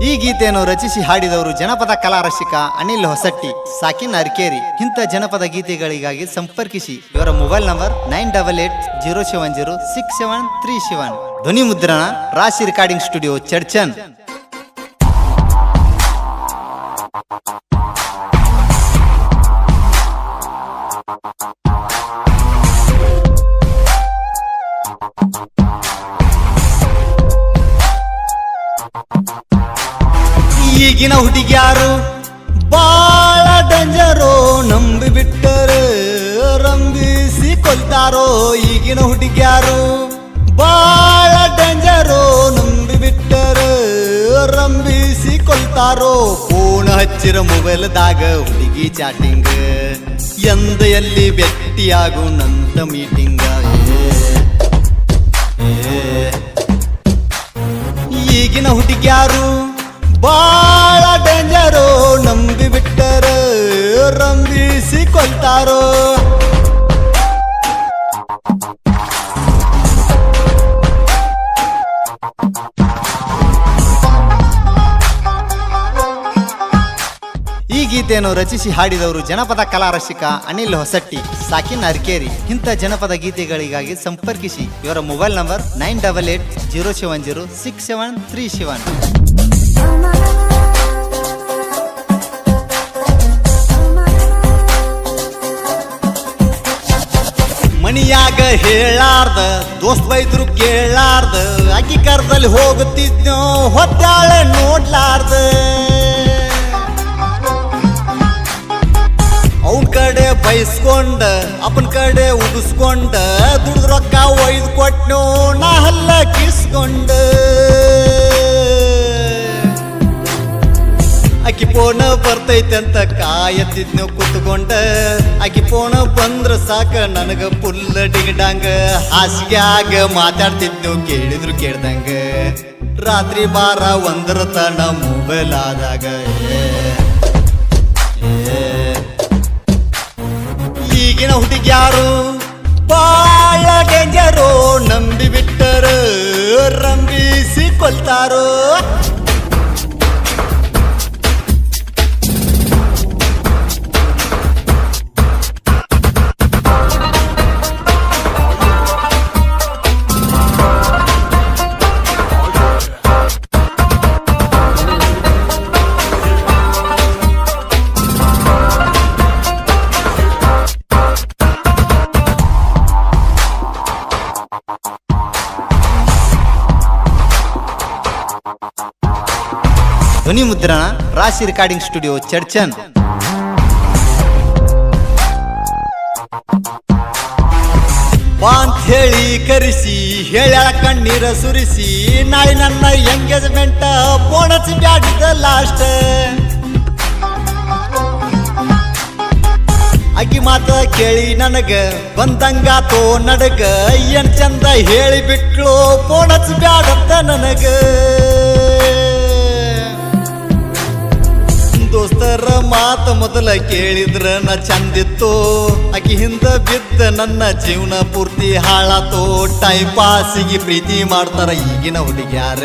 ಈ ಗೀತೆಯನ್ನು ರಚಿಸಿ ಹಾಡಿದವರು ಜನಪದ ಕಲಾ ರಸಿಕ ಅನಿಲ್ ಹೊಸಟ್ಟಿ, ಸಾಕಿನ್ ಅರ್ಕೇರಿ. ಇಂಥ ಜನಪದ ಗೀತೆಗಳಿಗಾಗಿ ಸಂಪರ್ಕಿಸಿ ಇವರ ಮೊಬೈಲ್ ನಂಬರ್ 9880706737. ಧ್ವನಿ ಮುದ್ರಣ ರಾಶಿ ರೆಕಾರ್ಡಿಂಗ್ ಸ್ಟುಡಿಯೋ, ಚರ್ಚನ್. ಈಗಿನ ಹುಡುಗ್ಯಾರು ಬಾಳ ಡೇಂಜರೋ, ನಂಬಿ ಬಿಟ್ಟರೆ ರಂಬಿಸಿ ಕೊಲ್ತಾರೋ. ಈಗಿನ ಹುಡುಗ್ಯಾರು ಬಾಳ ಡೇಂಜರೋ, ನಂಬಿ ಬಿಟ್ಟರೆ ರಂಬಿಸಿ ಕೊಲ್ತಾರೋ. ಫೋನ್ ಹಚ್ಚಿರ ಮೊಬೈಲ್ದಾಗ ಹುಡುಗಿ ಚಾಟಿಂಗ್, ಎಂದ ಎಲ್ಲಿ ಭೇಟಿಯಾಗು ನಂತ ಮೀಟಿಂಗ. ಈಗಿನ ಹುಡುಗ್ಯಾರು ಬಾಳ ಡೇಂಜರೋ, ನಂಬಿ ಬಿಟ್ಟರ ರಂಬಿಸಿ ಕೊಲ್ತಾರೋ. ಈ ಗೀತೆಯನ್ನು ರಚಿಸಿ ಹಾಡಿದವರು ಜನಪದ ಕಲಾ ರಸಿಕ ಅನಿಲ್ ಹೊಸಟ್ಟಿ, ಸಾಕಿನ್ ಅರ್ಕೇರಿ. ಇಂಥ ಜನಪದ ಗೀತೆಗಳಿಗಾಗಿ ಸಂಪರ್ಕಿಸಿ ಇವರ ಮೊಬೈಲ್ ನಂಬರ್ 9880706737. ಮನಿಯಾಗ ಹೇಳಾರ್ದ ದೋಸ್ತ್ ಬೈದ್ರು ಕೇಳಾರ್ದ, ಅಕ್ಕಿ ಕರ್ದಲ್ಲಿ ಹೋಗುತ್ತಿದ್ನೋ ಹೊತ್ತಾಳೆ ನೋಡ್ಲಾರ್ದ. ಅವನ ಕಡೆ ಬೈಸ್ಕೊಂಡ ಅಪ್ಪನ ಕಡೆ ಉಗಿಸ್ಕೊಂಡ, ದುಡ್ದು ರೊಕ್ಕ ಒಯ್ದು ಕೊಟ್ನೋ ನಾ ಹಲ್ಲ ಕಿಸ್ಕೊಂಡ. ಆಕಿ ಫೋನ ಬರ್ತೈತೆ ಅಂತ ಕಾಯತ್ತಿದ್ನು ಕುತ್ಕೊಂಡ, ಆಕಿ ಫೋನ ಬಂದ್ರ ಸಾಕ ನನಗ ಫುಲ್ ಡಿಗಡಂಗ. ಹಾಸಿಗ್ಯಾಗ ಮಾತಾಡ್ತಿದ್ನು ಕೇಳಿದ್ರು ಕೇಳ್ದಂಗ, ರಾತ್ರಿ ಬಾರ ಒಂದರ ತನ ಮೊಬೈಲ್ ಆದಾಗ. ಈಗಿನ ಹುಡುಗ್ಯಾರು ಬಾಳ ಡೇಂಜರೋ, ನಂಬಿ ಬಿಟ್ಟರ ರಂಬಿಸಿ ಕೊಲ್ತಾರೋ. ಧ್ವನಿ ಮುದ್ರಣ ರಾಶಿ ರೆಕಾರ್ಡಿಂಗ್ ಸ್ಟುಡಿಯೋ, ಚರ್ಚನ್. ಬಾಂತ್ ಹೇಳಿ ಕರೆಸಿ ಹೇಳ್ಯಾಳ ಕಣ್ಣೀರ ಸುರಿಸಿ, ನಾಳೆ ನನ್ನ ಎಂಗೇಜ್ಮೆಂಟ್ ಬೋನಸ್ ಬ್ಯಾಡಿದ ಲಾಸ್ಟ್. ಅಕ್ಕಿ ಮಾತ ಕೇಳಿ ನನಗ ಬಂದಂಗಾತೋ ನಡಗ, ಏನ್ ಚಂದ ಹೇಳಿ ಬಿಟ್ಲು ಬೋನಸ್ ಬ್ಯಾಡಂತ ನನಗ. ದೋಸ್ತರ ಮಾತ ಮೊದಲ ಕೇಳಿದ್ರ ನ ಚಂದಿತ್ತು, ಆಕಿ ಹಿಂದ ಬಿದ್ದ ನನ್ನ ಜೀವನ ಪೂರ್ತಿ ಹಾಳಾತೋ. ಟೈಮ್ ಪಾಸಿಗೆ ಪ್ರೀತಿ ಮಾಡ್ತಾರ ಈಗಿನ ಹುಡುಗ್ಯಾರ,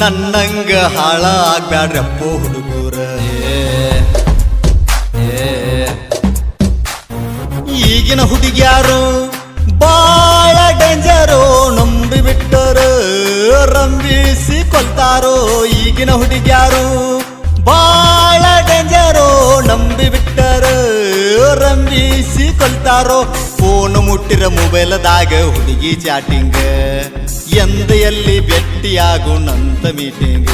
ನನ್ನಂಗ ಹಾಳ ಆಗ್ಬ್ಯಾಡ್ರಪ್ಪೋ ಹುಡುಗರ. ಈಗಿನ ಹುಡುಗ್ಯಾರು ಬಾಳ ಡೇಂಜರೋ, ನಂಬಿ ಬಿಟ್ಟರ ರಂಬಿಸಿ ಕೊಲ್ತಾರೋ. ಈಗಿನ ಹುಡುಗ್ಯಾರು ಬಾಳ ಡೇಂಜರೋ, ನಂಬಿ ಬಿಟ್ಟರ ರಂಬಿಸಿ ಕೊಲ್ತಾರೋ. ಫೋನ್ ಮುಟ್ಟಿರ ಮೊಬೈಲ್ದಾಗ ಹುಡುಗಿ ಚಾಟಿಂಗ್, ಎಂದ ಎಲ್ಲಿ ಭೇಟಿಯಾಗು ನಂತ ಮೀಟಿಂಗ್.